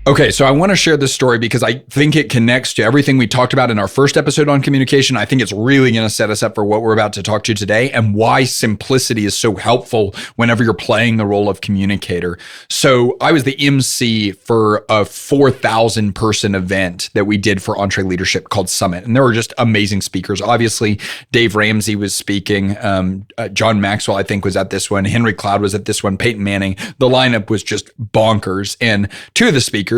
Okay, so I want to share this story because I think it connects to everything we talked about in our first episode on communication. I think it's really going to set us up for what we're about to talk to today and why simplicity is so helpful whenever you're playing the role of communicator. So I was the MC for a 4,000 person event that we did for EntreLeadership called Summit. And there were just amazing speakers. Obviously, Dave Ramsey was speaking. John Maxwell, I think, was at this one. Henry Cloud was at this one. Peyton Manning. The lineup was just bonkers. And two of the speakers,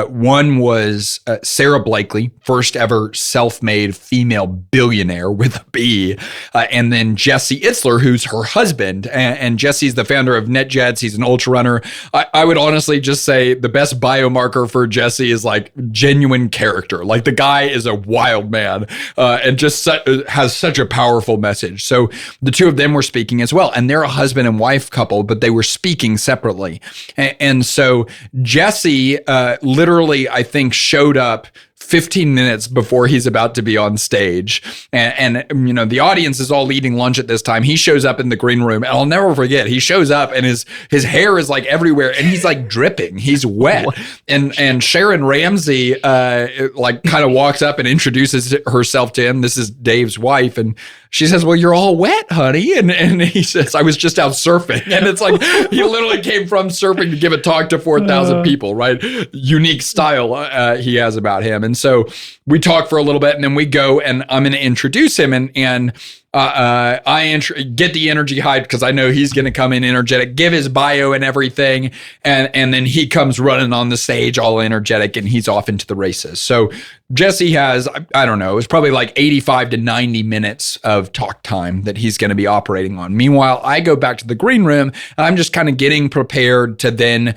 one was Sarah Blakely, first ever self-made female billionaire with a B, and then Jesse Itzler, who's her husband. And Jesse's the founder of NetJets. He's an ultra runner. I would honestly just say the best biomarker for Jesse is like genuine character. Like the guy is a wild man and just has such a powerful message. So the two of them were speaking as well. And they're a husband and wife couple, but they were speaking separately. And so Jesse literally, I think, showed up 15 minutes before he's about to be on stage. And you know, the audience is all eating lunch at this time. He shows up in the green room, and I'll never forget, he shows up and his hair is like everywhere and he's like dripping. He's wet. And Sharon Ramsey like kind of walks up and introduces herself to him. This is Dave's wife. And she says, "Well, you're all wet, honey." And he says, "I was just out surfing." And it's like, he literally came from surfing to give a talk to 4,000 people, right? Unique style he has about him. And so we talk for a little bit, and then we go, and I'm going to introduce him, and I get the energy hyped because I know he's going to come in energetic, give his bio and everything, and then he comes running on the stage all energetic, and he's off into the races. So Jesse has, I don't know, it was probably like 85 to 90 minutes of talk time that he's going to be operating on. Meanwhile, I go back to the green room, and I'm just kind of getting prepared to then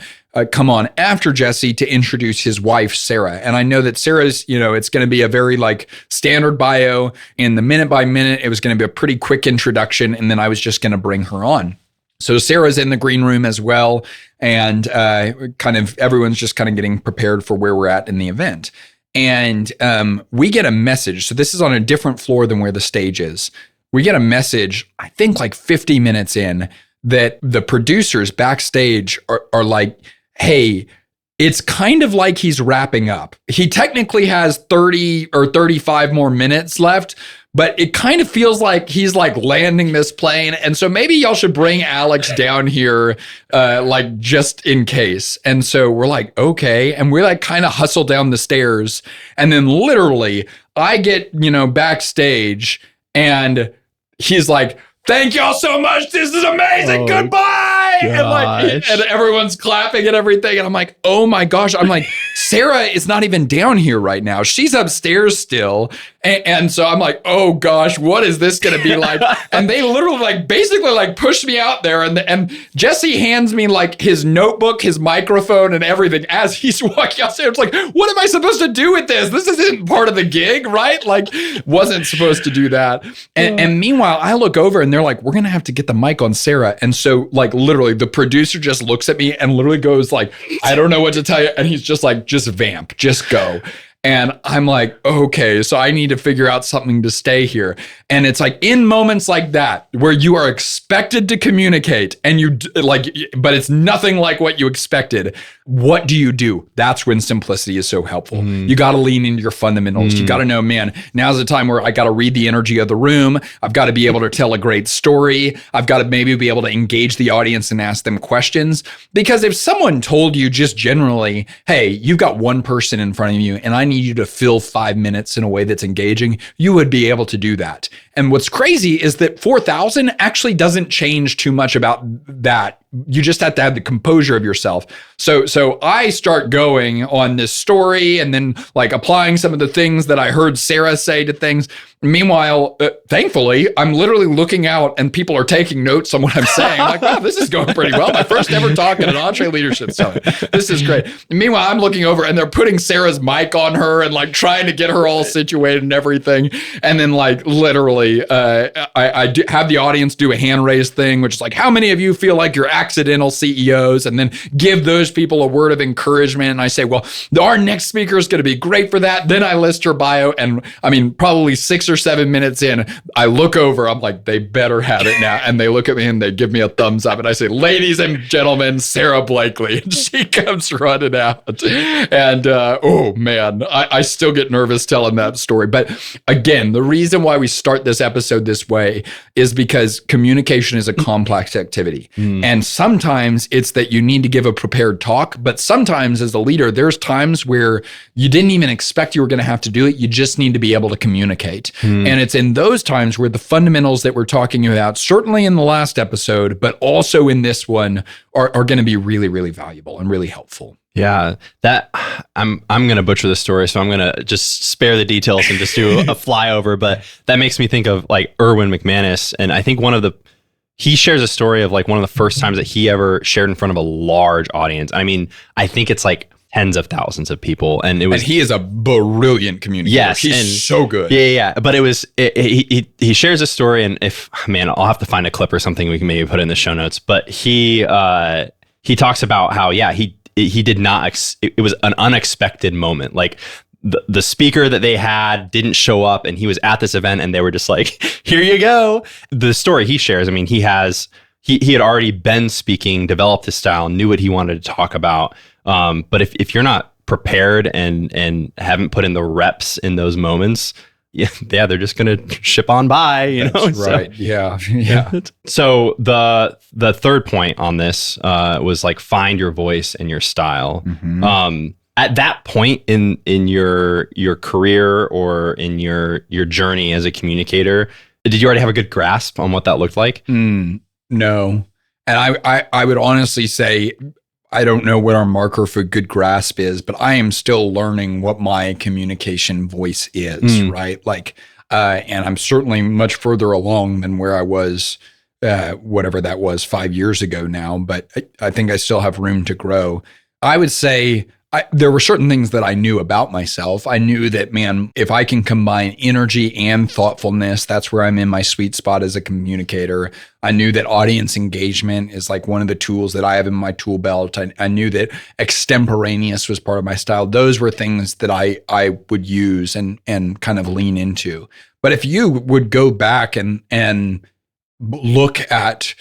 come on after Jesse to introduce his wife, Sarah. And I know that Sarah's, you know, it's going to be a very like standard bio. In the minute by minute, it was going to be a pretty quick introduction. And then I was just going to bring her on. So Sarah's in the green room as well. And kind of everyone's just kind of getting prepared for where we're at in the event. And we get a message. So this is on a different floor than where the stage is. We get a message, I think like 50 minutes in, that the producers backstage are like, "Hey, it's kind of like he's wrapping up. He technically has 30 or 35 more minutes left, but it kind of feels like he's like landing this plane. And so maybe y'all should bring Alex down here, like just in case." And so we're like, okay. And we like kind of hustle down the stairs. And then literally I get, you know, backstage, and he's like, "Thank y'all so much. This is amazing. Goodbye." And everyone's clapping and everything. And I'm like, oh my gosh. I'm like, Sarah is not even down here right now. She's upstairs still. And so I'm like, oh gosh, what is this going to be like? And they literally like basically like pushed me out there. And Jesse hands me like his notebook, his microphone, and everything as he's walking upstairs. It's like, what am I supposed to do with this? This isn't part of the gig, right? Like, wasn't supposed to do that. And meanwhile, I look over and they're like, "We're going to have to get the mic on Sarah." And so like literally the producer just looks at me and literally goes like, "I don't know what to tell you." And he's just like, "Just vamp, just go." And I'm like, okay, so I need to figure out something to stay here. And it's like in moments like that where you are expected to communicate and you like, but it's nothing like what you expected. What do you do? That's when simplicity is so helpful. You got to lean into your fundamentals. You got to know, man, now's the time where I got to read the energy of the room. I've got to be able to tell a great story. I've got to maybe be able to engage the audience and ask them questions. Because if someone told you just generally, "Hey, you've got one person in front of you and I need you to fill 5 minutes in a way that's engaging," you would be able to do that. And what's crazy is that 4,000 actually doesn't change too much about that. You just have to have the composure of yourself. So I start going on this story and then like applying some of the things that I heard Sarah say to things. Meanwhile, thankfully, I'm literally looking out and people are taking notes on what I'm saying. Like, wow, this is going pretty well. My first ever talk at an EntreLeadership Summit. This is great. And meanwhile, I'm looking over and they're putting Sarah's mic on her and like trying to get her all situated and everything. And then like literally, I have the audience do a hand raise thing, which is like, "How many of you feel like you're accidental CEOs?" And then give those people a word of encouragement and I say, well, our next speaker is going to be great for that. Then I list her bio. And I mean, probably 6 or 7 minutes in, I look over, I'm like, they better have it now. And they look at me and they give me a thumbs up. And I say, ladies and gentlemen, Sarah Blakely. And she comes running out. And oh man, I still get nervous telling that story. But again, the reason why we start this episode this way is because communication is a complex activity. And sometimes it's that you need to give a prepared talk, but sometimes as a leader, there's times where you didn't even expect you were going to have to do it. You just need to be able to communicate. And it's in those times where the fundamentals that we're talking about, certainly in the last episode, but also in this one, are going to be really, really valuable and really helpful. Yeah, that I'm going to butcher the story, so I'm going to just spare the details and just do a flyover. But that makes me think of like Erwin McManus, and I think he shares a story of like one of the first times that he ever shared in front of a large audience. I mean, I think it's like tens of thousands of people, and he is a brilliant communicator. Yes, he's so good. Yeah. But he shares a story, and I'll have to find a clip or something we can maybe put in the show notes. But he talks about how he did not. It was an unexpected moment. Like the speaker that they had didn't show up, and he was at this event, and they were just like, "Here you go." The story he shares. I mean, he had already been speaking, developed his style, knew what he wanted to talk about. But if you're not prepared and haven't put in the reps in those moments, yeah, they're just gonna ship on by. That's right. So, yeah. So the third point on this was like find your voice and your style. At that point in your career or in your journey as a communicator, did you already have a good grasp on what that looked like? No, and I would honestly say, I don't know what our marker for good grasp is, but I am still learning what my communication voice is, right? Like, and I'm certainly much further along than where I was, whatever that was 5 years ago now, but I think I still have room to grow. I would say there were certain things that I knew about myself. I knew that, man, if I can combine energy and thoughtfulness, that's where I'm in my sweet spot as a communicator. I knew that audience engagement is like one of the tools that I have in my tool belt. I knew that extemporaneous was part of my style. Those were things that I would use and kind of lean into. But if you would go back and look at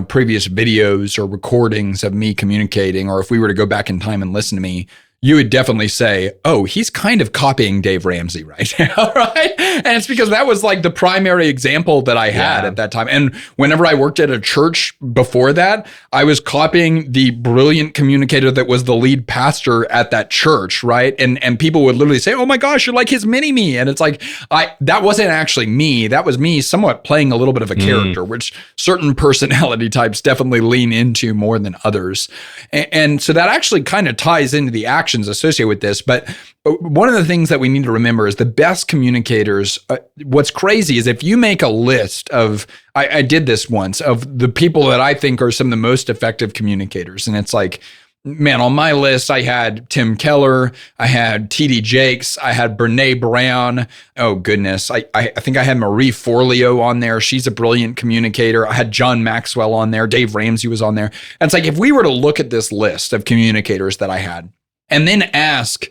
previous videos or recordings of me communicating, or if we were to go back in time and listen to me, you would definitely say, oh, he's kind of copying Dave Ramsey right now, right? And it's because that was like the primary example that I had at that time. And whenever I worked at a church before that, I was copying the brilliant communicator that was the lead pastor at that church, right? And people would literally say, oh my gosh, you're like his mini-me. And it's like, that wasn't actually me. That was me somewhat playing a little bit of a character, which certain personality types definitely lean into more than others. And so that actually kind of ties into the actions associated with this. But one of the things that we need to remember is the best communicators, what's crazy is if you make a list of, I did this once, of the people that I think are some of the most effective communicators. And it's like, man, on my list, I had Tim Keller, I had TD Jakes, I had Brene Brown. Oh goodness. I think I had Marie Forleo on there. She's a brilliant communicator. I had John Maxwell on there. Dave Ramsey was on there. And it's like, if we were to look at this list of communicators that I had, and then ask,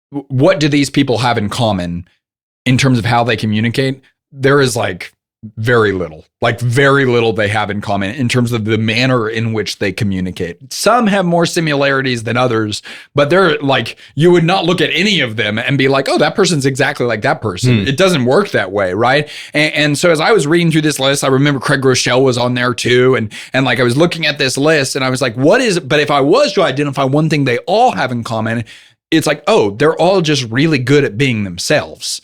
what do these people have in common in terms of how they communicate? There is like very little they have in common in terms of the manner in which they communicate. Some have more similarities than others, but they're like, you would not look at any of them and be like, oh, that person's exactly like that person. It doesn't work that way, right? And so as I was reading through this list, I remember Craig Rochelle was on there too. And like I was looking at this list and I was like, but if I was to identify one thing they all have in common, it's like, oh, they're all just really good at being themselves.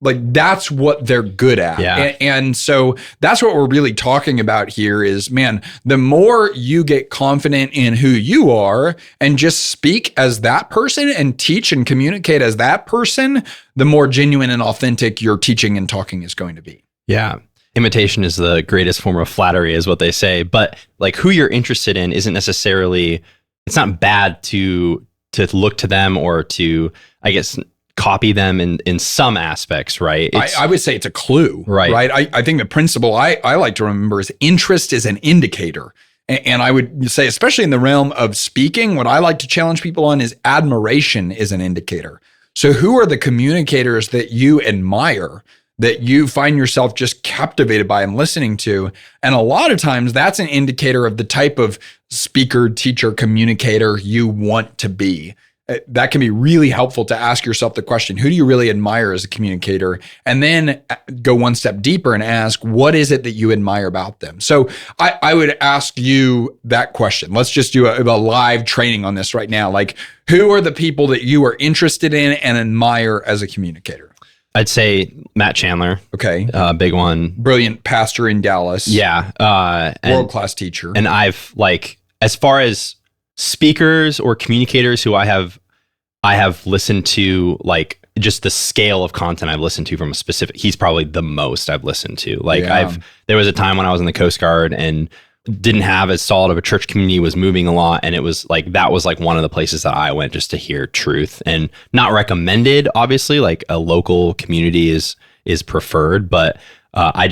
Like that's what they're good at. Yeah. And so that's what we're really talking about here is, man, the more you get confident in who you are and just speak as that person and teach and communicate as that person, the more genuine and authentic your teaching and talking is going to be. Yeah. Imitation is the greatest form of flattery is what they say, but like who you're interested in isn't necessarily, it's not bad to look to them or to, I guess, copy them in some aspects, right? I would say it's a clue, right? I think the principle I like to remember is interest is an indicator. And I would say, especially in the realm of speaking, what I like to challenge people on is admiration is an indicator. So who are the communicators that you admire, that you find yourself just captivated by and listening to? And a lot of times that's an indicator of the type of speaker, teacher, communicator you want to be. That can be really helpful to ask yourself the question, who do you really admire as a communicator? And then go one step deeper and ask, what is it that you admire about them? So I would ask you that question. Let's just do a live training on this right now. Like, who are the people that you are interested in and admire as a communicator? I'd say Matt Chandler. Okay. Big one. Brilliant pastor in Dallas. Yeah. World-class teacher. And I've as far as speakers or communicators who I have listened to, like just the scale of content I've listened to from a specific, he's probably the most I've listened to. Like there was a time when I was in the Coast Guard and didn't have as solid of a church community, was moving a lot. And it was like, that was like one of the places that I went just to hear truth, and not recommended, obviously, like a local community is preferred, but I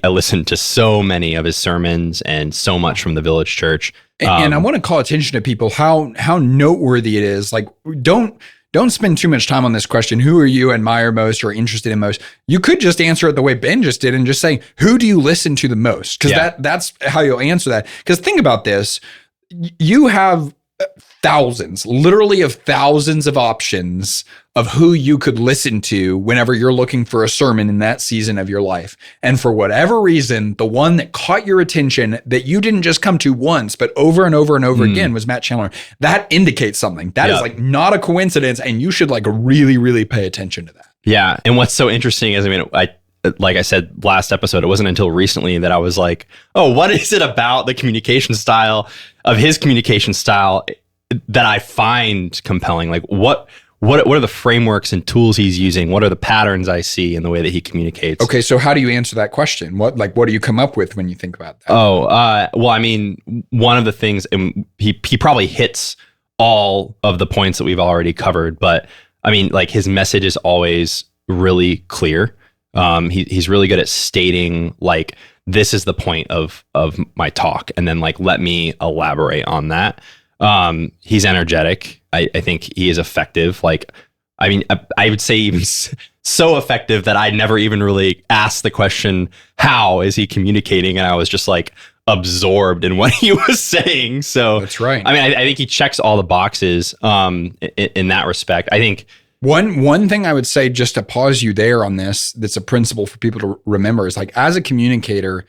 listened to so many of his sermons and so much from the Village Church. And I want to call attention to people how noteworthy it is. Like, don't spend too much time on this question. Who are you admire most or interested in most? You could just answer it the way Ben just did and just say, who do you listen to the most? Because that's how you'll answer that. Because think about this. You have literally thousands of options of who you could listen to whenever you're looking for a sermon in that season of your life. And for whatever reason, the one that caught your attention that you didn't just come to once, but over and over and over again was Matt Chandler. That indicates something. That is like not a coincidence. And you should like really, really pay attention to that. Yeah. And what's so interesting is, like I said last episode, it wasn't until recently that I was like, oh, what is it about the communication style of his communication style that I find compelling? Like what are the frameworks and tools he's using? What are the patterns I see in the way that he communicates? Okay, so how do you answer that question? What do you come up with when you think about that? Well, I mean, one of the things, and he probably hits all of the points that we've already covered, but I mean, like his message is always really clear. He's really good at stating like, this is the point of my talk, and then like, let me elaborate on that. He's energetic. I think he is effective. Like, I mean, I would say even so effective that I never even really asked the question, how is he communicating? And I was just like absorbed in what he was saying. So that's right. I mean, I think he checks all the boxes, in that respect. I think one thing I would say, just to pause you there on this, that's a principle for people to remember, is like, as a communicator,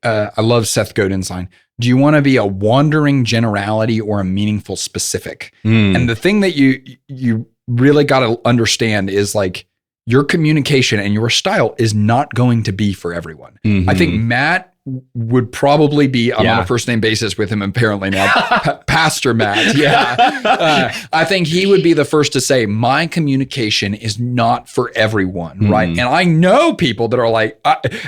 I love Seth Godin's line. Do you want to be a wandering generality or a meaningful specific? And the thing that you really got to understand is like, your communication and your style is not going to be for everyone. I think Matt would probably be, I'm on a first name basis with him apparently now, Pastor Matt. I think he would be the first to say, my communication is not for everyone, right? And I know people that are like,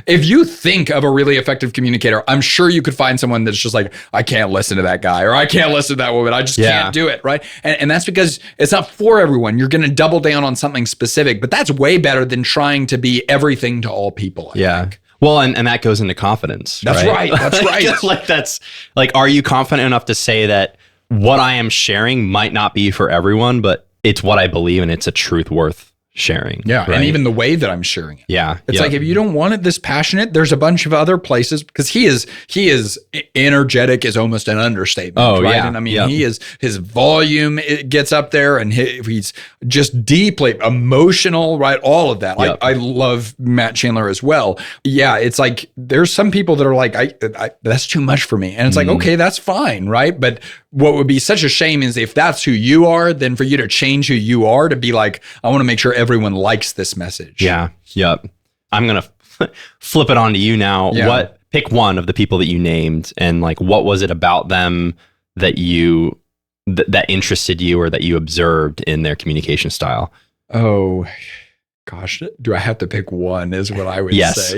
if you think of a really effective communicator, I'm sure you could find someone that's just like, I can't listen to that guy, or I can't listen to that woman. I just can't do it, right? And that's because it's not for everyone. You're going to double down on something specific, but that's way better than trying to be everything to all people, I think. Well, and that goes into confidence. That's right. That's right. Like, that's like, are you confident enough to say that what I am sharing might not be for everyone, but it's what I believe and it's a truth worth sharing? Yeah. Right? And even the way that I'm sharing it. Yeah. It's like, if you don't want it this passionate, there's a bunch of other places, because he is energetic is almost an understatement. Oh, right? yeah. And I mean, his volume, it gets up there, and he's just deeply emotional, right? All of that. Like, I love Matt Chandler as well. Yeah. It's like, there's some people that are like, that's too much for me. And it's like, okay, that's fine. Right. But what would be such a shame is if that's who you are, then for you to change who you are to be like, I want to make sure everyone likes this message. Yeah. Yep. I'm going to flip it on to you now. Yeah. Pick one of the people that you named, and like, what was it about them that that interested you, or that you observed in their communication style? Oh, gosh. Do I have to pick one is what I would say.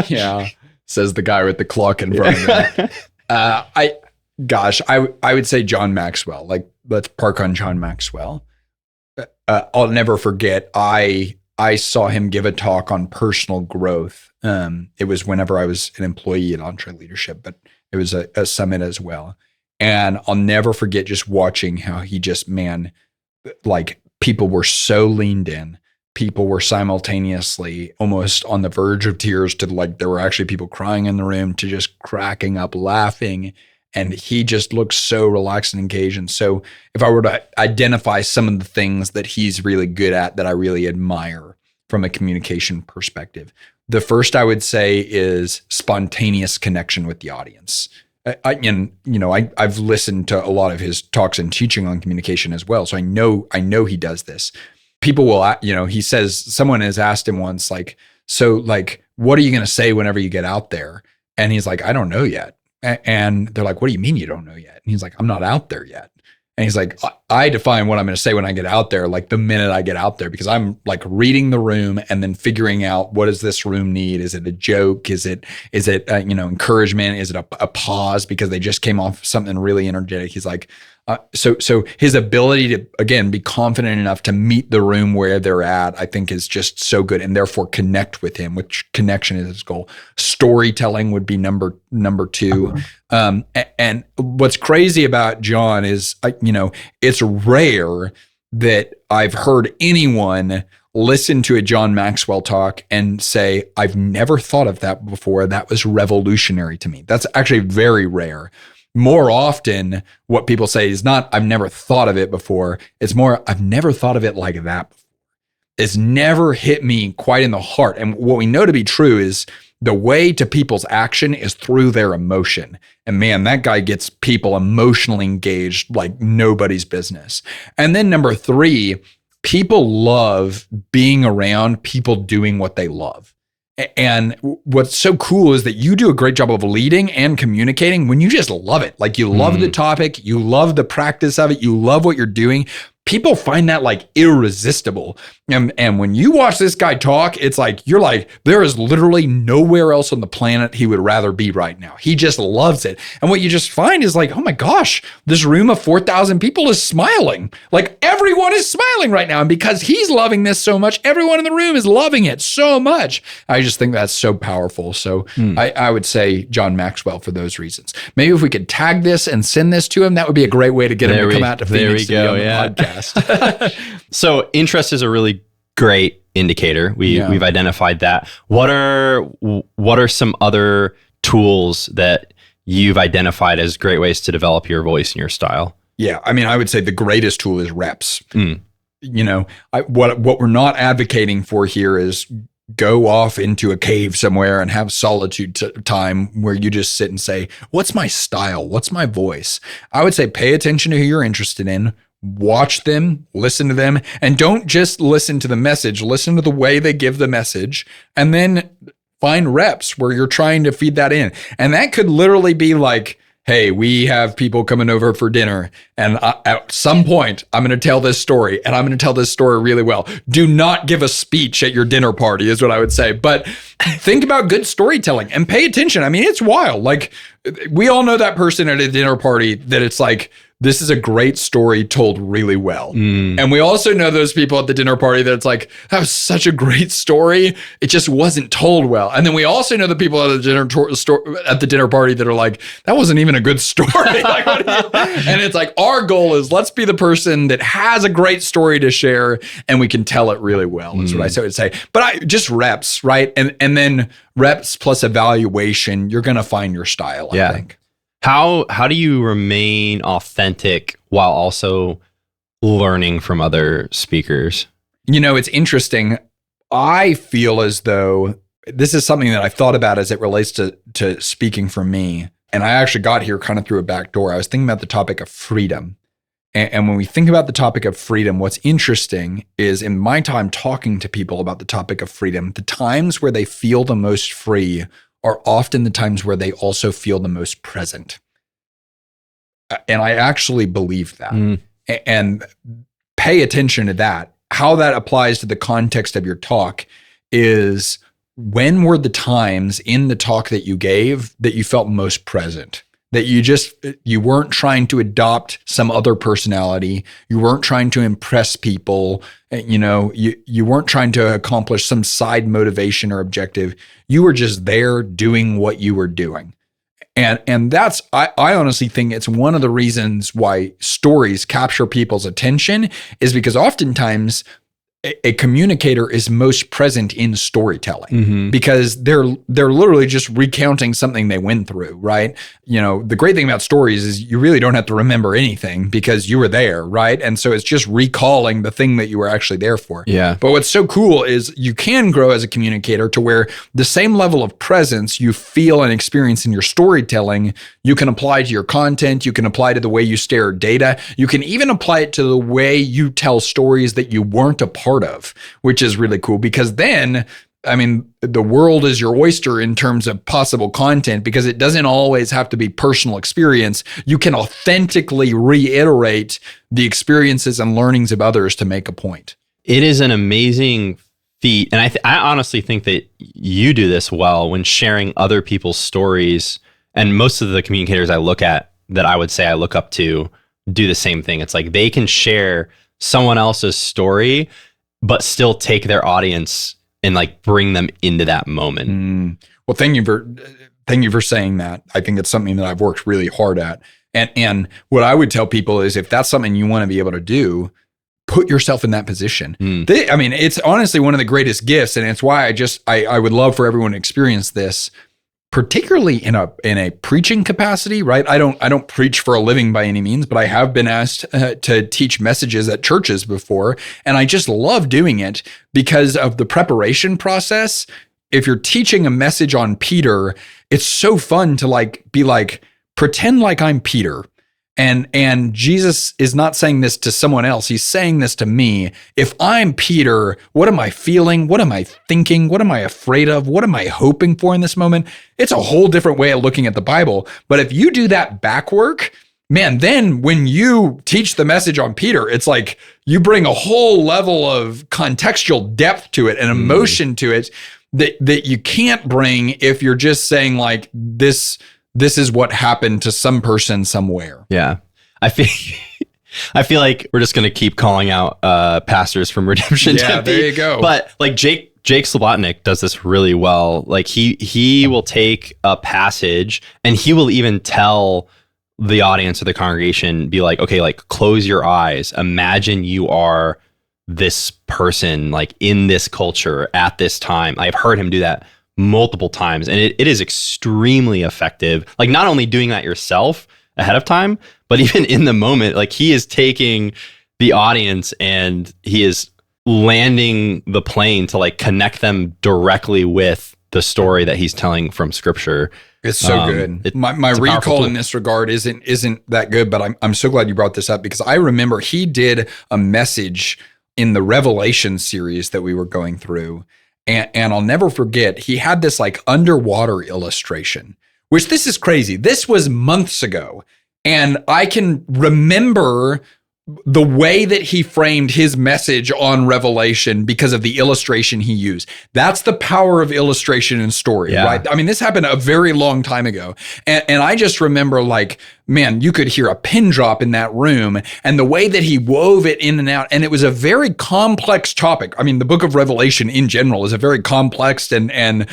Yeah. Says the guy with the clock in front of him. I would say John Maxwell. Like, let's park on John Maxwell. I'll never forget. I I saw him give a talk on personal growth. It was whenever I was an employee at EntreLeadership, but it was a summit as well. And I'll never forget just watching how he just, man, like people were so leaned in. People were simultaneously almost on the verge of tears to like, there were actually people crying in the room to just cracking up, laughing. And he just looked so relaxed and engaged. And so if I were to identify some of the things that he's really good at that I really admire from a communication perspective, the first I would say is spontaneous connection with the audience. I've listened to a lot of his talks and teaching on communication as well. So I know he does this. People will, he says, someone has asked him once, like, so like, what are you going to say whenever you get out there? And he's like, I don't know yet. And they're like, what do you mean you don't know yet? And he's like, I'm not out there yet. And he's like, I define what I'm going to say when I get out there, like the minute I get out there, because I'm like reading the room and then figuring out, what does this room need? Is it a joke? Is it encouragement? Is it a pause because they just came off something really energetic? He's like, so his ability to, again, be confident enough to meet the room where they're at, I think is just so good, and therefore connect with him, which connection is his goal. Storytelling would be number two. And what's crazy about John is, it's rare that I've heard anyone listen to a John Maxwell talk and say, I've never thought of that before. That was revolutionary to me. That's actually very rare. More often, what people say is not, I've never thought of it before. It's more, I've never thought of it like that before. It's never hit me quite in the heart. And what we know to be true is the way to people's action is through their emotion. And man, that guy gets people emotionally engaged like nobody's business. And then number three, people love being around people doing what they love. And what's so cool is that you do a great job of leading and communicating when you just love it. Like you love the topic, you love the practice of it, you love what you're doing. People find that like irresistible. And when you watch this guy talk, it's like, you're like, there is literally nowhere else on the planet he would rather be right now. He just loves it. And what you just find is like, oh my gosh, this room of 4,000 people is smiling. Like everyone is smiling right now. And because he's loving this so much, everyone in the room is loving it so much. I just think that's so powerful. So I would say John Maxwell for those reasons. Maybe if we could tag this and send this to him, that would be a great way to get him to come out to Phoenix to be on the podcast. So interest is a really great indicator. We've identified that. What are some other tools that you've identified as great ways to develop your voice and your style? Yeah, I mean, I would say the greatest tool is reps. What we're not advocating for here is go off into a cave somewhere and have solitude time where you just sit and say, what's my style? What's my voice? I would say pay attention to who you're interested in. Watch them, listen to them, and don't just listen to the message, listen to the way they give the message, and then find reps where you're trying to feed that in. And that could literally be like, hey, we have people coming over for dinner, and at some point, I'm going to tell this story, and I'm going to tell this story really well. Do not give a speech at your dinner party is what I would say. But think about good storytelling and pay attention. I mean, it's wild. Like, we all know that person at a dinner party that it's like, this is a great story told really well. And we also know those people at the dinner party that it's like, that was such a great story. It just wasn't told well. And then we also know the people at the dinner party that are like, that wasn't even a good story. And it's like, our goal is let's be the person that has a great story to share and we can tell it really well. That's what I would say. But just reps, right? And then reps plus evaluation, you're going to find your style, I think. How do you remain authentic while also learning from other speakers? It's interesting. I feel as though this is something that I've thought about as it relates to speaking for me. And I actually got here kind of through a back door. I was thinking about the topic of freedom. And when we think about the topic of freedom, what's interesting is in my time talking to people about the topic of freedom, the times where they feel the most free are often the times where they also feel the most present. And I actually believe that. And pay attention to that. How that applies to the context of your talk is, when were the times in the talk that you gave that you felt most present, that you weren't trying to adopt some other personality. You weren't trying to impress people. You weren't trying to accomplish some side motivation or objective. You were just there doing what you were doing. And that's, I honestly think it's one of the reasons why stories capture people's attention, is because oftentimes a communicator is most present in storytelling, because they're literally just recounting something they went through, right? The great thing about stories is you really don't have to remember anything because you were there, right? And so it's just recalling the thing that you were actually there for. Yeah. But what's so cool is you can grow as a communicator to where the same level of presence you feel and experience in your storytelling, you can apply to your content, you can apply to the way you stare data, you can even apply it to the way you tell stories that you weren't a part of, which is really cool, because then, the world is your oyster in terms of possible content, because it doesn't always have to be personal experience. You can authentically reiterate the experiences and learnings of others to make a point. It is an amazing feat. And I honestly think that you do this well when sharing other people's stories. And most of the communicators I look at, that I would say I look up to, do the same thing. It's like they can share someone else's story, but still take their audience and like bring them into that moment. Well, thank you for saying that. I think it's something that I've worked really hard at. And what I would tell people is, if that's something you want to be able to do, put yourself in that position. It's honestly one of the greatest gifts, and it's why I would love for everyone to experience this, particularly in a preaching capacity, right? I don't preach for a living by any means, but I have been asked to teach messages at churches before, and I just love doing it because of the preparation process. If you're teaching a message on Peter, it's so fun to be pretend like I'm Peter. And Jesus is not saying this to someone else. He's saying this to me. If I'm Peter, what am I feeling? What am I thinking? What am I afraid of? What am I hoping for in this moment? It's a whole different way of looking at the Bible. But if you do that back work, man, then when you teach the message on Peter, it's like you bring a whole level of contextual depth to it and emotion to it that you can't bring if you're just saying like this is what happened to some person somewhere. Yeah. I feel like we're just going to keep calling out pastors from Redemption Yeah, Tempe. there you go. But like Jake Slobotnik does this really well. Like he will take a passage and he will even tell the audience or the congregation, be like, okay, like close your eyes. Imagine you are this person like in this culture at this time. I've heard him do that multiple times, and it is extremely effective. Like not only doing that yourself ahead of time, but even in the moment, like he is taking the audience and he is landing the plane to like connect them directly with the story that he's telling from scripture. It's so good. My recall in this regard isn't that good, but I'm so glad you brought this up, because I remember he did a message in the Revelation series that we were going through. And I'll never forget, he had this like underwater illustration, which this is crazy. This was months ago. And I can remember the way that he framed his message on Revelation because of the illustration he used. That's the power of illustration and story, right? This happened a very long time ago. And I just remember like, man, you could hear a pin drop in that room, and the way that he wove it in and out. And it was a very complex topic. The book of Revelation in general is a very complex and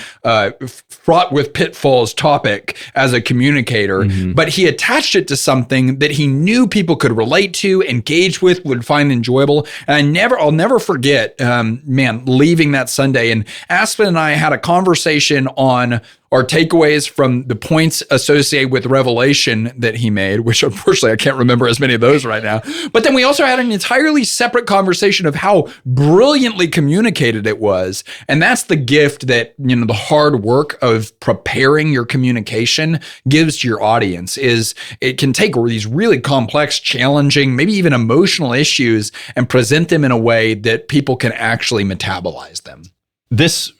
fraught with pitfalls topic as a communicator, but he attached it to something that he knew people could relate to, engage with, would find enjoyable. And I'll never forget, leaving that Sunday, and Aspen and I had a conversation on our takeaways from the points associated with Revelation that he made, which unfortunately I can't remember as many of those right now. But then we also had an entirely separate conversation of how brilliantly communicated it was. And that's the gift that, the hard work of preparing your communication gives to your audience, is it can take these really complex, challenging, maybe even emotional issues and present them in a way that people can actually metabolize them. This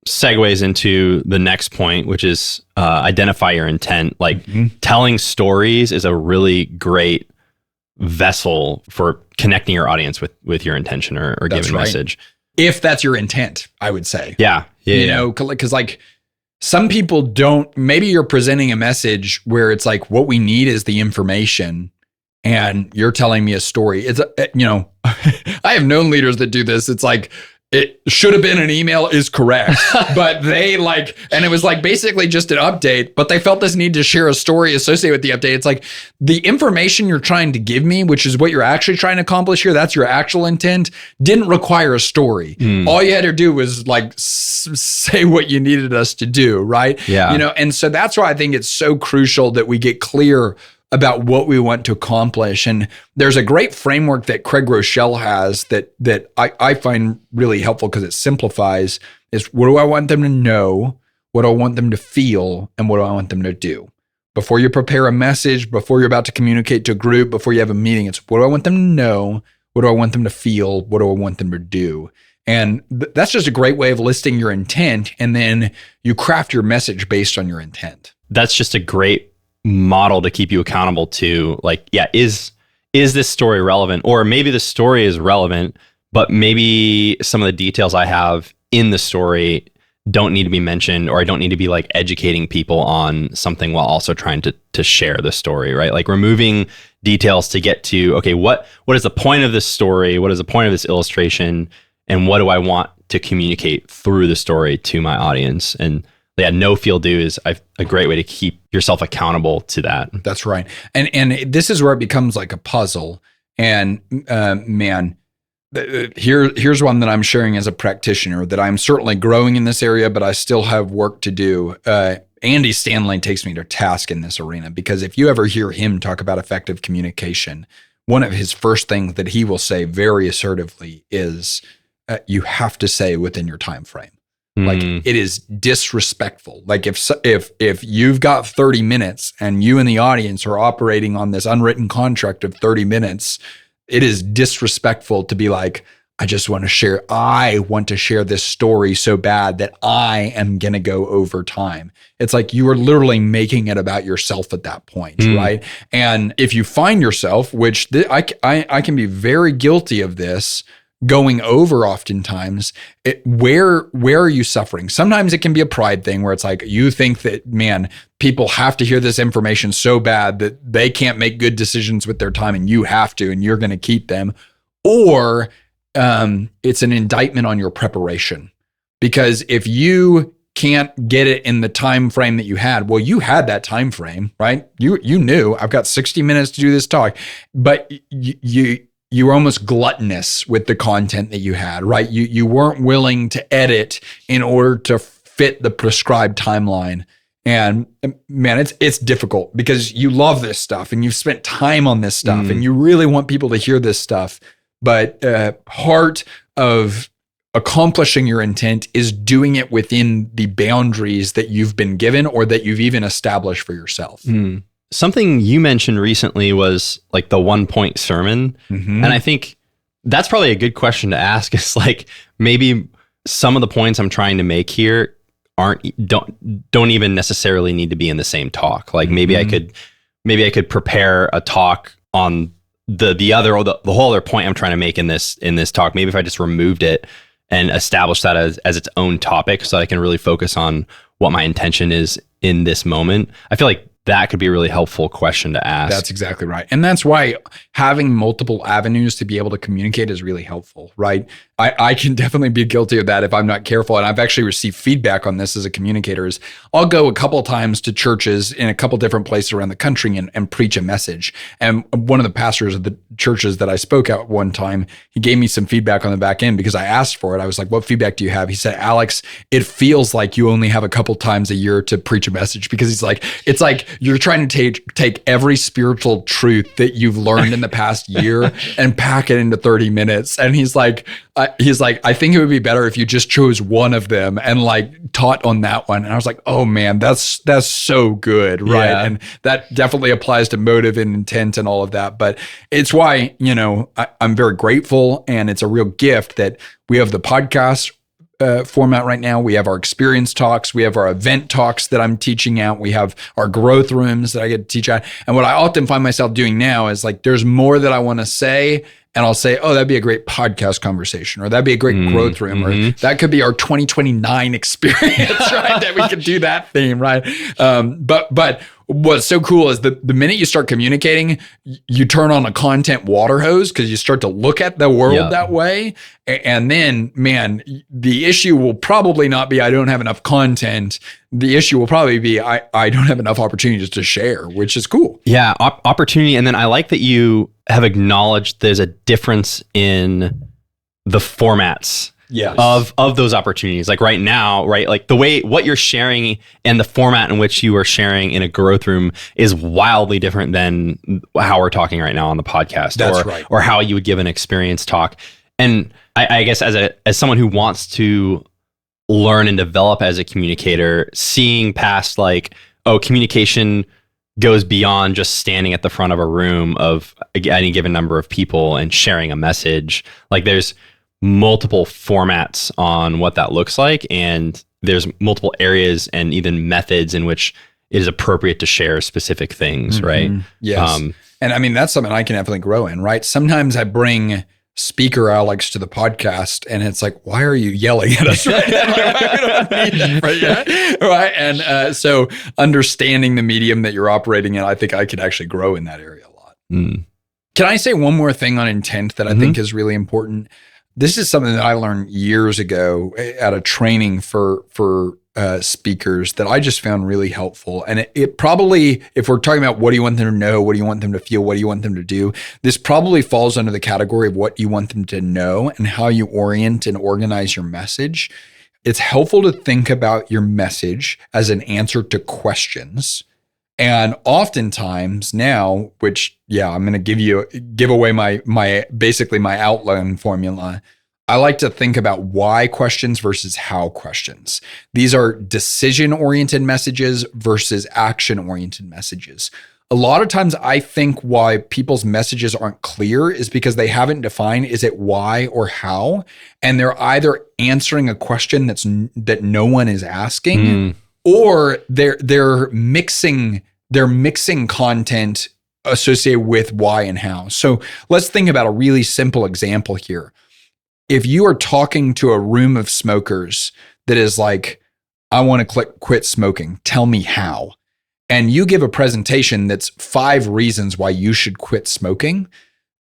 segues into the next point, which is identify your intent. Like telling stories is a really great vessel for connecting your audience with your intention or giving a message. If that's your intent, I would say. Yeah. Because like some people don't, maybe you're presenting a message where it's like, what we need is the information, and you're telling me a story. It's, I have known leaders that do this. It's like, it should have been an email is correct, but they and it was like basically just an update, but they felt this need to share a story associated with the update. It's like the information you're trying to give me, which is what you're actually trying to accomplish here, that's your actual intent, didn't require a story. All you had to do was say what you needed us to do, right? Yeah. And so that's why I think it's so crucial that we get clear about what we want to accomplish. And there's a great framework that Craig Rochelle has that I find really helpful because it simplifies is, what do I want them to know? What do I want them to feel? And what do I want them to do? Before you prepare a message, before you're about to communicate to a group, before you have a meeting, it's what do I want them to know? What do I want them to feel? What do I want them to do? And that's just a great way of listing your intent. And then you craft your message based on your intent. That's just a great model to keep you accountable to, is this story relevant? Or maybe the story is relevant, but maybe some of the details I have in the story don't need to be mentioned, or I don't need to be educating people on something while also trying to share the story, right? Like removing details to get to, okay, what is the point of this story? What is the point of this illustration? And what do I want to communicate through the story to my audience? And no feel do is a great way to keep yourself accountable to that. That's right. And this is where it becomes like a puzzle. And here's one that I'm sharing as a practitioner, that I'm certainly growing in this area, but I still have work to do. Andy Stanley takes me to task in this arena, because if you ever hear him talk about effective communication, one of his first things that he will say very assertively is, you have to say within your time frame. It is disrespectful. If you've got 30 minutes and you and the audience are operating on this unwritten contract of 30 minutes, it is disrespectful to be like, I want to share this story so bad that I am going to go over time. It's like you are literally making it about yourself at that point, right? And if you find yourself, which I can be very guilty of this, going over oftentimes, where are you suffering? Sometimes it can be a pride thing where it's like you think that, man, people have to hear this information so bad that they can't make good decisions with their time, and you have to, and you're going to keep them. Or it's an indictment on your preparation, because if you can't get it in the time frame that you had, well, you had that time frame, right? You knew I've got 60 minutes to do this talk, but you were almost gluttonous with the content that you had, right? You weren't willing to edit in order to fit the prescribed timeline. And man, it's difficult because you love this stuff and you've spent time on this stuff and you really want people to hear this stuff. But part of accomplishing your intent is doing it within the boundaries that you've been given or that you've even established for yourself. Something you mentioned recently was like the 1-point sermon. And I think that's probably a good question to ask. It's like, maybe some of the points I'm trying to make here don't even necessarily need to be in the same talk. Like maybe I could prepare a talk on the other, or the whole other point I'm trying to make in this talk. Maybe if I just removed it and established that as its own topic, so I can really focus on what my intention is in this moment. I feel like that could be a really helpful question to ask. That's exactly right. And that's why having multiple avenues to be able to communicate is really helpful, right? I can definitely be guilty of that if I'm not careful. And I've actually received feedback on this as a communicator. I'll go a couple of times to churches in a couple different places around the country and preach a message. And one of the pastors of the churches that I spoke at one time, he gave me some feedback on the back end because I asked for it. I was like, what feedback do you have? He said, Alex, it feels like you only have a couple times a year to preach a message, because he's like, it's like you're trying to take every spiritual truth that you've learned in the past year and pack it into 30 minutes. And he's like, I think it would be better if you just chose one of them and like taught on that one. And I was like, oh man, that's so good, right? Yeah. And that definitely applies to motive and intent and all of that. But it's why, I'm very grateful, and it's a real gift that we have the podcast format right now. We have our experience talks. We have our event talks that I'm teaching out. We have our growth rooms that I get to teach out. And what I often find myself doing now is like, there's more that I want to say, and I'll say, oh, that'd be a great podcast conversation, or that'd be a great growth room, or that could be our 2029 experience, right? That we could do that theme, right? But what's so cool is the minute you start communicating, you turn on a content water hose because you start to look at the world that way. And then, man, the issue will probably not be I don't have enough content. The issue will probably be I don't have enough opportunities to share, which is cool. Yeah, opportunity. And then I like that you have acknowledged there's a difference in the formats of those opportunities. Like right now, right? Like the way what you're sharing and the format in which you are sharing in a growth room is wildly different than how we're talking right now on the podcast. That's right. Or how you would give an experience talk. And I guess as someone who wants to learn and develop as a communicator, seeing past like, oh, communication goes beyond just standing at the front of a room of any given number of people and sharing a message. Like there's multiple formats on what that looks like, and there's multiple areas and even methods in which it is appropriate to share specific things, right? Yes. And I mean, that's something I can definitely grow in, right? Sometimes I bring speaker Alex to the podcast and it's like, why are you yelling at us right now? Right. And so understanding the medium that you're operating in, I think I could actually grow in that area a lot. Can I say one more thing on intent that I think is really important? This is something that I learned years ago at a training for speakers that I just found really helpful. And it probably, if we're talking about what do you want them to know, what do you want them to feel, what do you want them to do, this probably falls under the category of what you want them to know and how you orient and organize your message. It's helpful to think about your message as an answer to questions. And oftentimes now, which, I'm going to give away my basically my outline formula. I like to think about why questions versus how questions. These are decision-oriented messages versus action-oriented messages. A lot of times I think why people's messages aren't clear is because they haven't defined, is it why or how? And they're either answering a question that no one is asking, or they're mixing content associated with why and how. So let's think about a really simple example here. If you are talking to a room of smokers that is like, I want to quit smoking, tell me how. And you give a presentation that's 5 reasons why you should quit smoking,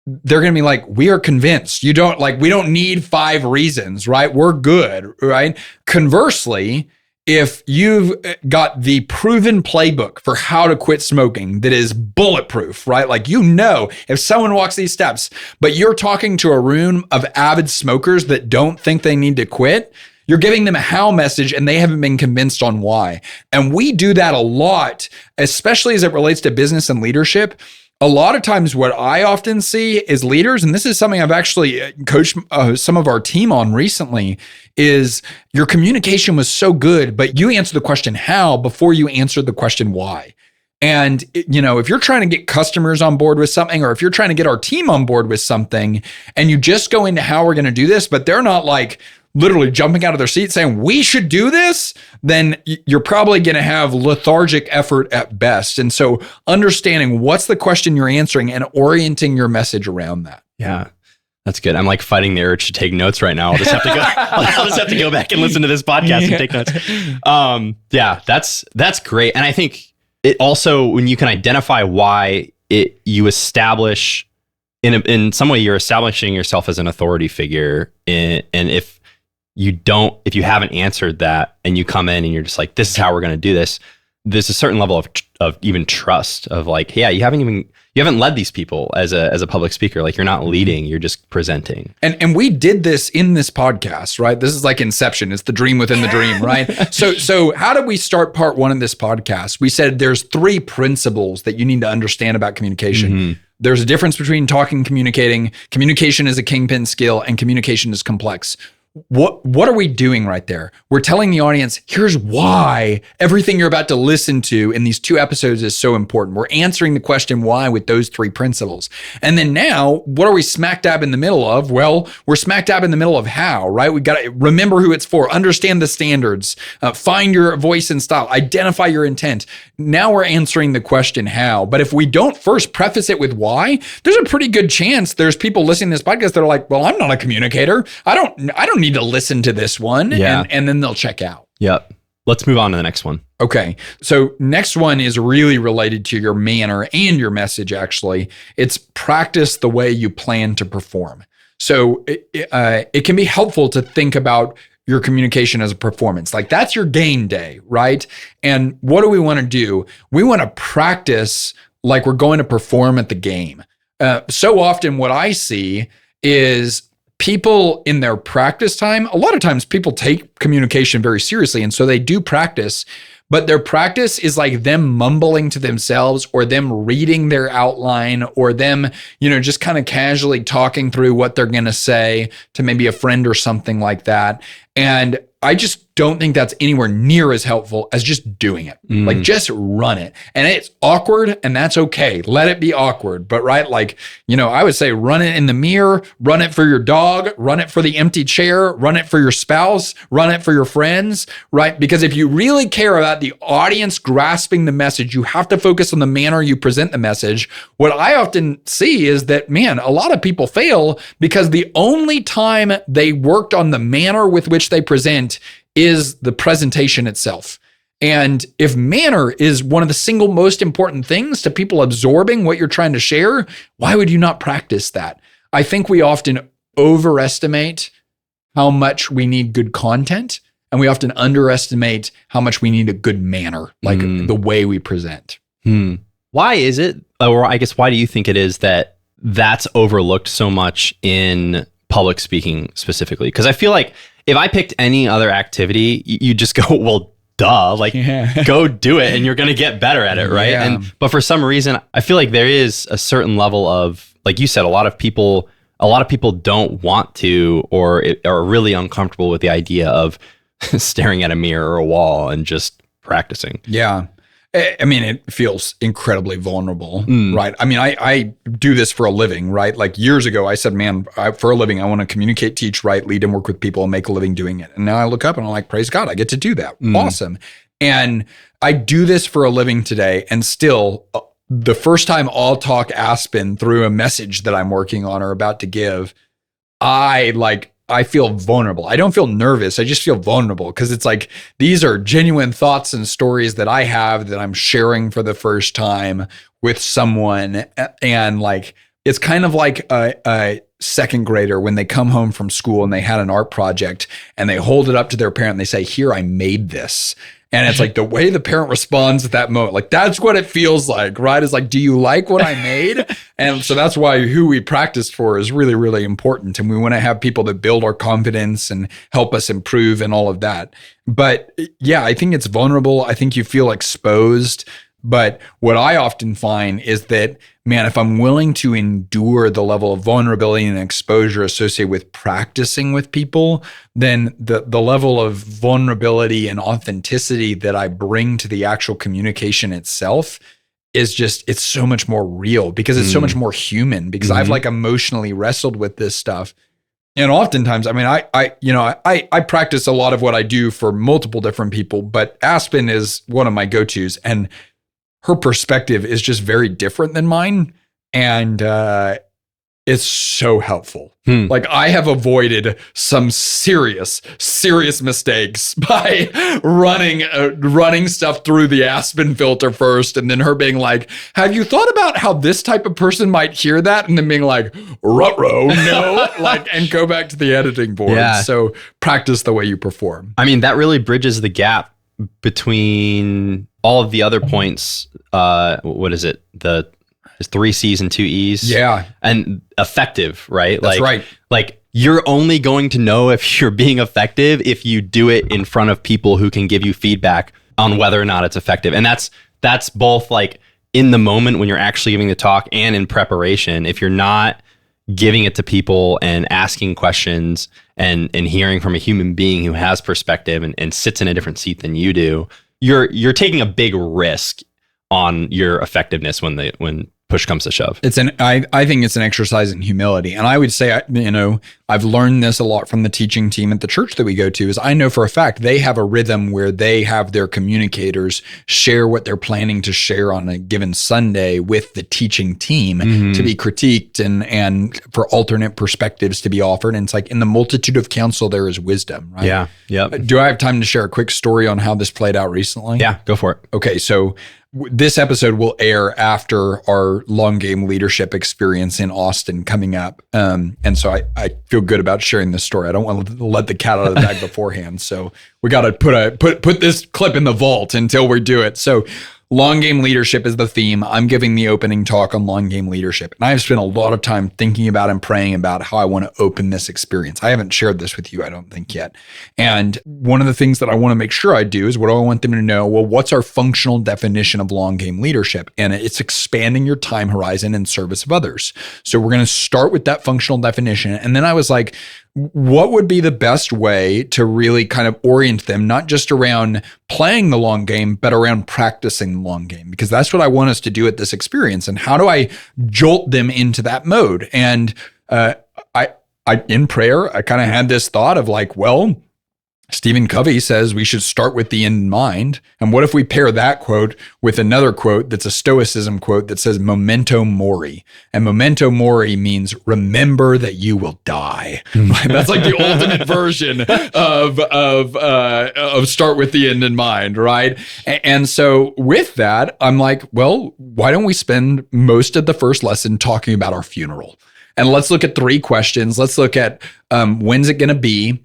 they're going to be like, we are convinced. We don't need 5 reasons, right? We're good, right? Conversely, if you've got the proven playbook for how to quit smoking that is bulletproof, right? Like, if someone walks these steps, but you're talking to a room of avid smokers that don't think they need to quit, you're giving them a how message and they haven't been convinced on why. And we do that a lot, especially as it relates to business and leadership. A lot of times what I often see is leaders, and this is something I've actually coached some of our team on recently, is your communication was so good, but you answered the question how before you answered the question why. And, if you're trying to get customers on board with something, or if you're trying to get our team on board with something, and you just go into how we're going to do this, but they're not like literally jumping out of their seat saying, we should do this, then you're probably going to have lethargic effort at best. And so understanding what's the question you're answering and orienting your message around that. Yeah. That's good. I'm like fighting the urge to take notes right now. I'll just have to go back and listen to this podcast and take notes. That's great. And I think it also, when you can identify why you establish in some way, you're establishing yourself as an authority figure. And if you haven't answered that and you come in and you're just like, this is how we're going to do this, there's a certain level of even trust of like, yeah, you haven't led these people as a public speaker. Like, you're not leading, you're just presenting. And we did this in this podcast, right? This is like Inception. It's the dream within the dream, right? So how did we start part 1 of this podcast? We said there's 3 principles that you need to understand about communication. There's a difference between talking and communicating. Communication is a kingpin skill and communication is complex. what are we doing right there? We're telling the audience, here's why everything you're about to listen to in these 2 episodes is so important. We're answering the question why with those 3 principles. And then now, what are we smack dab in the middle of? Well, we're smack dab in the middle of how, right? We got to remember who it's for, understand the standards, find your voice and style, identify your intent. Now we're answering the question how. But if we don't first preface it with why, there's a pretty good chance there's people listening to this podcast that are like, well, I'm not a communicator. I don't need to listen to this one. Yeah. And then they'll check out. Yep. Let's move on to the next one. Okay. So next one is really related to your manner and your message, actually. It's practice the way you plan to perform. So it can be helpful to think about your communication as a performance. Like that's your game day, right? And what do we want to do? We want to practice like we're going to perform at the game. So often what I see is people in their practice time, a lot of times people take communication very seriously. And so they do practice, but their practice is like them mumbling to themselves or them reading their outline or them, just kind of casually talking through what they're going to say to maybe a friend or something like that. And I just don't think that's anywhere near as helpful as just doing it. Like just run it. And it's awkward and that's okay. Let it be awkward. But right, like, I would say run it in the mirror, run it for your dog, run it for the empty chair, run it for your spouse, run it for your friends, right? Because if you really care about the audience grasping the message, you have to focus on the manner you present the message. What I often see is that, man, a lot of people fail because the only time they worked on the manner with which they present is the presentation itself. And if manner is one of the single most important things to people absorbing what you're trying to share, why would you not practice that? I think we often overestimate how much we need good content, and we often underestimate how much we need a good manner, like the way we present. Why is it, or I guess why do you think it is that that's overlooked so much in public speaking specifically? Because I feel like if I picked any other activity, you just go, well, duh, like go do it and you're going to get better at it, right? Yeah. But for some reason, I feel like there is a certain level of, like you said, a lot of people don't want to or are really uncomfortable with the idea of staring at a mirror or a wall and just practicing. Yeah. I mean, it feels incredibly vulnerable, right? I mean, I do this for a living, right? Like years ago, I said, man, for a living, I want to communicate, teach, write, lead, and work with people and make a living doing it. And now I look up and I'm like, praise God, I get to do that. Awesome. And I do this for a living today. And still, the first time I'll talk Aspen through a message that I'm working on or about to give, I feel vulnerable. I don't feel nervous. I just feel vulnerable because it's like these are genuine thoughts and stories that I have that I'm sharing for the first time with someone. And like, it's kind of like a second grader when they come home from school and they had an art project and they hold it up to their parent and they say, here, I made this. And it's like the way the parent responds at that moment, like that's what it feels like, right? It's like, do you like what I made? And so that's why who we practice for is really, really important. And we want to have people that build our confidence and help us improve and all of that. But yeah, I think it's vulnerable. I think you feel exposed. But what I often find is that, man, if I'm willing to endure the level of vulnerability and exposure associated with practicing with people, then the level of vulnerability and authenticity that I bring to the actual communication itself is just, it's so much more real because it's so much more human because I've like emotionally wrestled with this stuff. And oftentimes, I mean, I practice a lot of what I do for multiple different people, but Aspen is one of my go-tos. And her perspective is just very different than mine. And it's so helpful. Like I have avoided some serious mistakes by running stuff through the Aspen filter first. And then her being like, have you thought about how this type of person might hear that? And then being like, ruh-roh, no, like, and go back to the editing board. Yeah. So practice the way you perform. I mean, that really bridges the gap between all of the other points. What is it? There's 3 C's and 2 E's. Yeah. And effective, right? That's right. Like you're only going to know if you're being effective if you do it in front of people who can give you feedback on whether or not it's effective. And that's both like in the moment when you're actually giving the talk and in preparation. If you're not giving it to people and asking questions and hearing from a human being who has perspective and sits in a different seat than you do, you're taking a big risk on your effectiveness when push comes to shove. I think it's an exercise in humility. And I would say, I've learned this a lot from the teaching team at the church that we go to, is I know for a fact they have a rhythm where they have their communicators share what they're planning to share on a given Sunday with the teaching team to be critiqued and for alternate perspectives to be offered. And it's like, in the multitude of counsel, there is wisdom, right? Yeah. Yep. Do I have time to share a quick story on how this played out recently? Yeah, go for it. Okay. So this episode will air after our long game leadership experience in Austin coming up. And so I feel good about sharing this story. I don't want to let the cat out of the bag beforehand. So we got to put this clip in the vault until we do it. So long game leadership is the theme. I'm giving the opening talk on long game leadership. And I've spent a lot of time thinking about and praying about how I want to open this experience. I haven't shared this with you, I don't think, yet. And one of the things that I want to make sure I do is, what do I want them to know? Well, what's our functional definition of long game leadership? And it's expanding your time horizon in service of others. So we're going to start with that functional definition. And then I was like, what would be the best way to really kind of orient them, not just around playing the long game, but around practicing the long game? Because that's what I want us to do at this experience. And how do I jolt them into that mode? And I in prayer, I kind of had this thought of like, well, Stephen Covey says we should start with the end in mind. And what if we pair that quote with another quote that's a Stoicism quote that says memento mori? And memento mori means remember that you will die. That's like the ultimate version of start with the end in mind, right? And so with that, I'm like, well, why don't we spend most of the first lesson talking about our funeral? And let's look at 3 questions. Let's look at when's it going to be?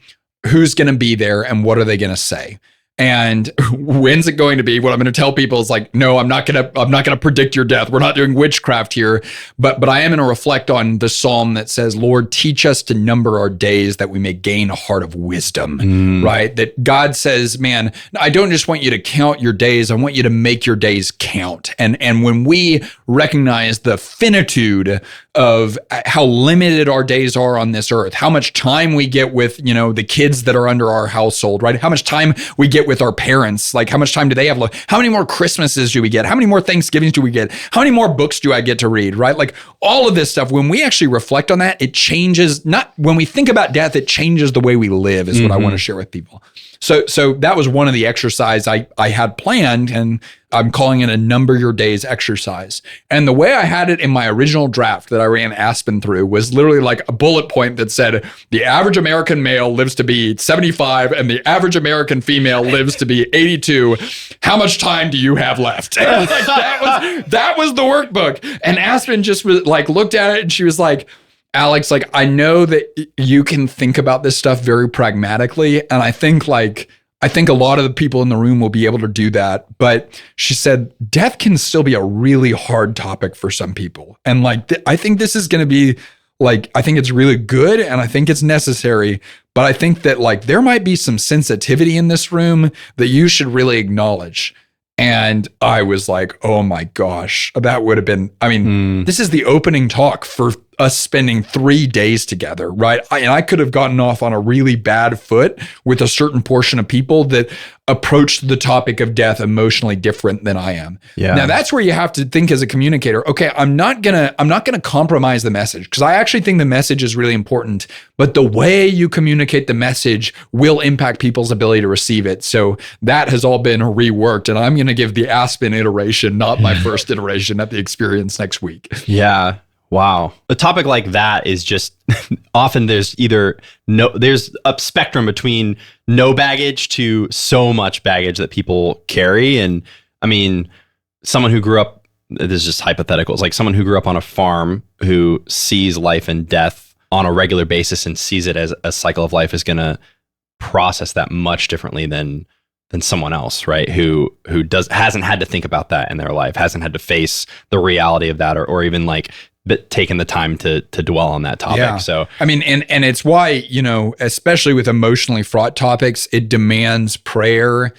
Who's going to be there, and what are they going to say? And when's it going to be? What I'm going to tell people is like, no, I'm not going to predict your death. We're not doing witchcraft here, but I am going to reflect on the psalm that says, Lord, teach us to number our days that we may gain a heart of wisdom, right? That God says, man, I don't just want you to count your days. I want you to make your days count. And when we recognize the finitude of how limited our days are on this earth, how much time we get with, the kids that are under our household, right? How much time we get with our parents, like how much time do they have? How many more Christmases do we get? How many more Thanksgivings do we get? How many more books do I get to read, right? Like all of this stuff, when we actually reflect on that, it changes, not when we think about death, it changes the way we live is what I want to share with people. So that was one of the exercise I had planned, and I'm calling it a number your days exercise. And the way I had it in my original draft that I ran Aspen through was literally like a bullet point that said, the average American male lives to be 75 and the average American female lives to be 82. How much time do you have left? And like, that was the workbook. And Aspen just was like, looked at it and she was like, Alex, like, I know that you can think about this stuff very pragmatically. And I think a lot of the people in the room will be able to do that. But she said, death can still be a really hard topic for some people. And like, I think this is going to be like, I think it's really good and I think it's necessary. But I think that like, there might be some sensitivity in this room that you should really acknowledge. And I was like, oh my gosh, that would have been, this is the opening talk for us spending 3 days together, right? And I could have gotten off on a really bad foot with a certain portion of people that approached the topic of death emotionally different than I am. Yeah. Now that's where you have to think as a communicator, okay, I'm not gonna compromise the message, because I actually think the message is really important, but the way you communicate the message will impact people's ability to receive it. So that has all been reworked, and I'm gonna give the Aspen iteration, not my first iteration, at the experience next week. Yeah. Wow. A topic like that is just often there's a spectrum between no baggage to so much baggage that people carry. And I mean, someone who grew up, this is just hypothetical, it's like someone who grew up on a farm who sees life and death on a regular basis and sees it as a cycle of life is going to process that much differently than someone else, right? Who hasn't had to think about that in their life, hasn't had to face the reality of that, or even like taken the time to dwell on that topic. Yeah. So I mean, and it's why, especially with emotionally fraught topics, it demands prayer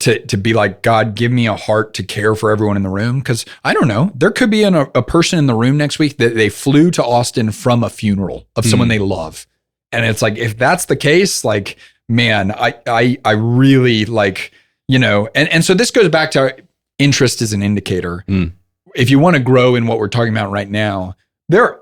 to be like, God, give me a heart to care for everyone in the room. Because I don't know, there could be a person in the room next week that they flew to Austin from a funeral of someone they love. And it's like, if that's the case, like, man, I really like, and so this goes back to interest as an indicator. If you want to grow in what we're talking about right now, there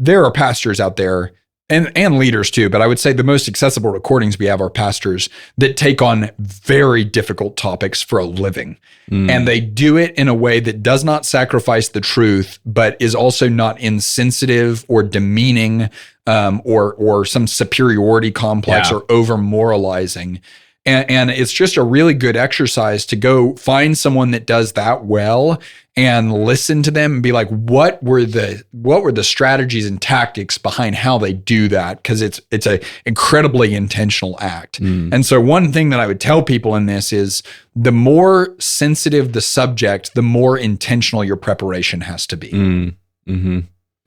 are pastors out there and leaders too, but I would say the most accessible recordings we have are pastors that take on very difficult topics for a living. And they do it in a way that does not sacrifice the truth, but is also not insensitive or demeaning, or some superiority complex or over moralizing. And it's just a really good exercise to go find someone that does that well and listen to them and be like, what were the strategies and tactics behind how they do that? Because it's a incredibly intentional act. And so one thing that I would tell people in this is the more sensitive the subject, the more intentional your preparation has to be.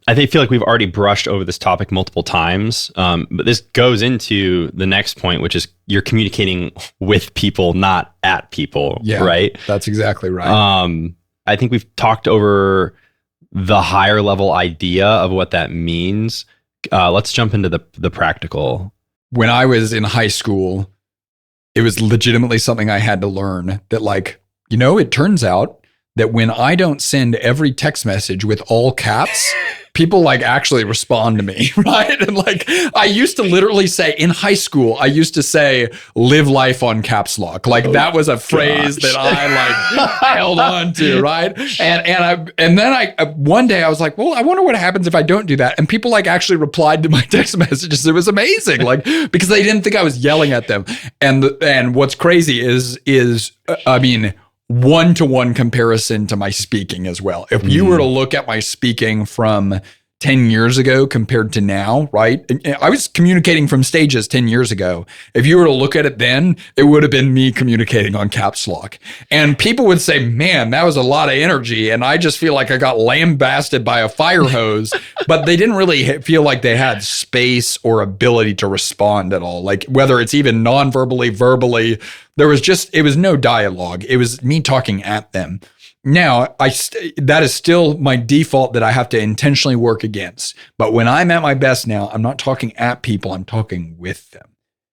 I feel like we've already brushed over this topic multiple times, but this goes into the next point, which is you're communicating with people, not at people, right? That's exactly right. I think we've talked over the higher level idea of what that means. Let's jump into the practical. When I was in high school, it was legitimately something I had to learn that, like, it turns out that when I don't send every text message with all caps, people like actually respond to me, right? And like, I used to literally say in high school, I used to say, live life on caps lock. Like that was a phrase that I like held on to, right? And then one day I was like, well, I wonder what happens if I don't do that. And people like actually replied to my text messages. It was amazing. Like, because they didn't think I was yelling at them. And what's crazy is I mean, one-to-one comparison to my speaking as well. If you were to look at my speaking from 10 years ago compared to now, right? I was communicating from stages 10 years ago. If you were to look at it then, it would have been me communicating on caps lock. And people would say, man, that was a lot of energy. And I just feel like I got lambasted by a fire hose, but they didn't really feel like they had space or ability to respond at all. Like whether it's even non-verbally, verbally, it was no dialogue. It was me talking at them. Now, that is still my default that I have to intentionally work against. But when I'm at my best now, I'm not talking at people, I'm talking with them.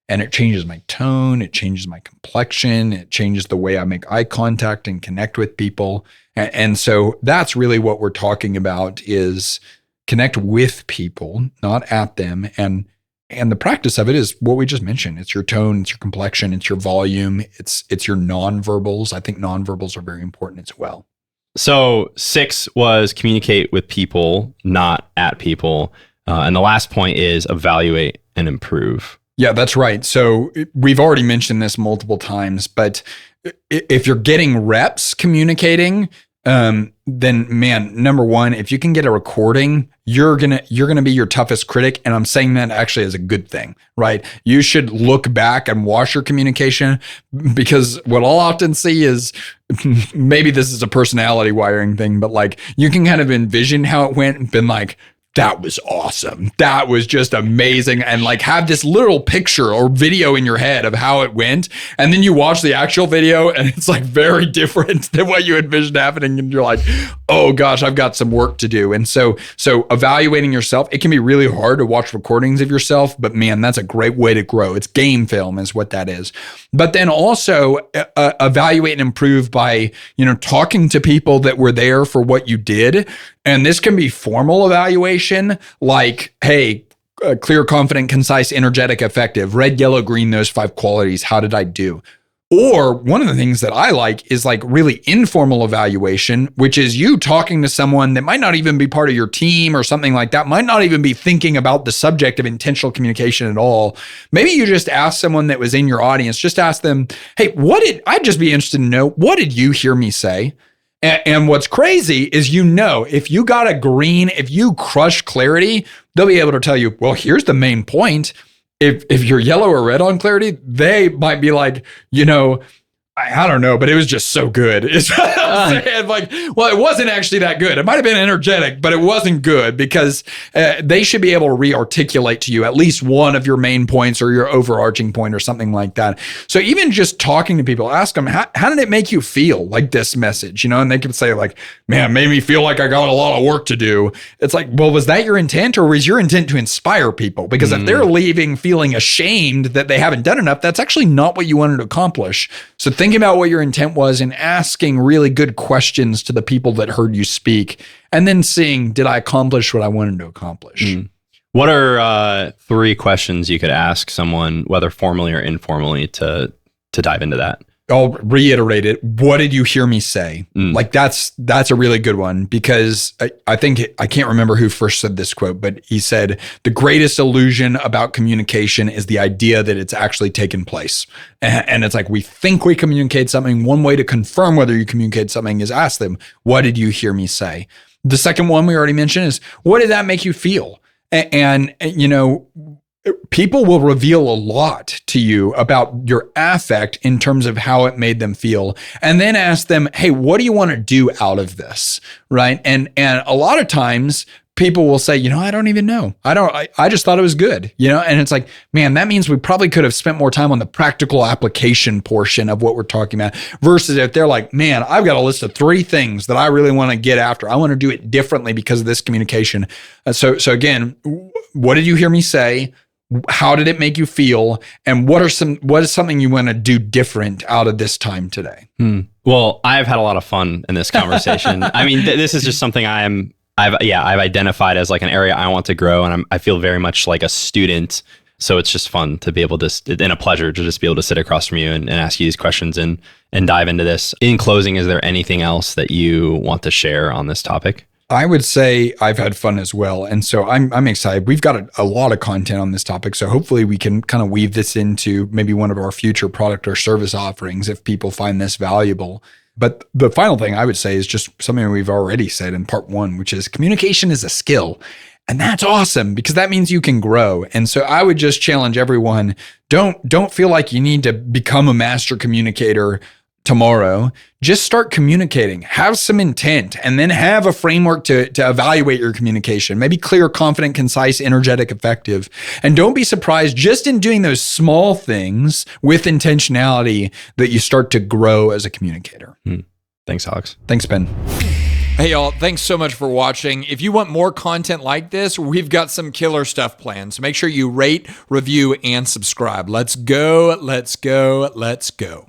And it changes my tone, it changes my complexion, it changes the way I make eye contact and connect with people. And so that's really what we're talking about is connect with people, not at them. And the practice of it is what we just mentioned. It's your tone, it's your complexion, it's your volume, it's your nonverbals. I think nonverbals are very important as well. So 6 was communicate with people, not at people. And the last point is evaluate and improve. Yeah, that's right. So we've already mentioned this multiple times, but if you're getting reps communicating, then man, number one, if you can get a recording, you're gonna be your toughest critic. And I'm saying that actually as a good thing, right? You should look back and watch your communication, because what I'll often see is maybe this is a personality wiring thing, but like you can kind of envision how it went and been like, that was awesome. That was just amazing. And like have this little picture or video in your head of how it went. And then you watch the actual video and it's like very different than what you envisioned happening. And you're like, oh gosh, I've got some work to do. And so evaluating yourself, it can be really hard to watch recordings of yourself, but man, that's a great way to grow. It's game film is what that is. But then also evaluate and improve by, talking to people that were there for what you did. And this can be formal evaluation, like, hey, clear, confident, concise, energetic, effective, red, yellow, green, those 5 qualities. How did I do? Or one of the things that I like is like really informal evaluation, which is you talking to someone that might not even be part of your team or something like that, might not even be thinking about the subject of intentional communication at all. Maybe you just ask someone that was in your audience, just ask them, hey, I'd just be interested to know, what did you hear me say? And what's crazy is, if you got a green, if you crush clarity, they'll be able to tell you, well, here's the main point. If you're yellow or red on clarity, they might be like, I don't know, but it was just so good. It's what I'm saying. Like, well, it wasn't actually that good. It might have been energetic, but it wasn't good because they should be able to re-articulate to you at least one of your main points or your overarching point or something like that. So even just talking to people, ask them, how did it make you feel, like this message? And they can say like, man, it made me feel like I got a lot of work to do. It's like, well, was that your intent, or was your intent to inspire people? Because if they're leaving feeling ashamed that they haven't done enough, that's actually not what you wanted to accomplish. So thinking about what your intent was and asking really good questions to the people that heard you speak, and then seeing, did I accomplish what I wanted to accomplish? What are 3 questions you could ask someone, whether formally or informally, to dive into that? I'll reiterate it. What did you hear me say? Like that's a really good one, because I think I can't remember who first said this quote, but he said, the greatest illusion about communication is the idea that it's actually taken place. And it's like, we think we communicate something. One way to confirm whether you communicate something is ask them, what did you hear me say? The second one we already mentioned is, what did that make you feel? And people will reveal a lot to you about your affect in terms of how it made them feel. And then ask them, hey, what do you want to do out of this? Right. And a lot of times people will say, I don't even know. I just thought it was good, and it's like, man, that means we probably could have spent more time on the practical application portion of what we're talking about, versus if they're like, man, I've got a list of 3 things that I really want to get after. I want to do it differently because of this communication. So again, what did you hear me say? How did it make you feel? And what is something you want to do different out of this time today? Well, I've had a lot of fun in this conversation. I mean, this is just something I've identified as like an area I want to grow, and I feel very much like a student. So it's just fun to be able to, and a pleasure to just be able to sit across from you and ask you these questions and dive into this. In closing, is there anything else that you want to share on this topic? I would say I've had fun as well. And so I'm excited. We've got a lot of content on this topic. So hopefully we can kind of weave this into maybe one of our future product or service offerings if people find this valuable. But the final thing I would say is just something we've already said in part 1, which is communication is a skill. And that's awesome, because that means you can grow. And so I would just challenge everyone, don't feel like you need to become a master communicator tomorrow. Just start communicating, have some intent, and then have a framework to evaluate your communication. Maybe clear, confident, concise, energetic, effective. And don't be surprised, just in doing those small things with intentionality, that you start to grow as a communicator. Thanks, Alex. Thanks, Ben. Hey, y'all, thanks so much for watching. If you want more content like this, we've got some killer stuff planned. So make sure you rate, review, and subscribe. Let's go, let's go, let's go.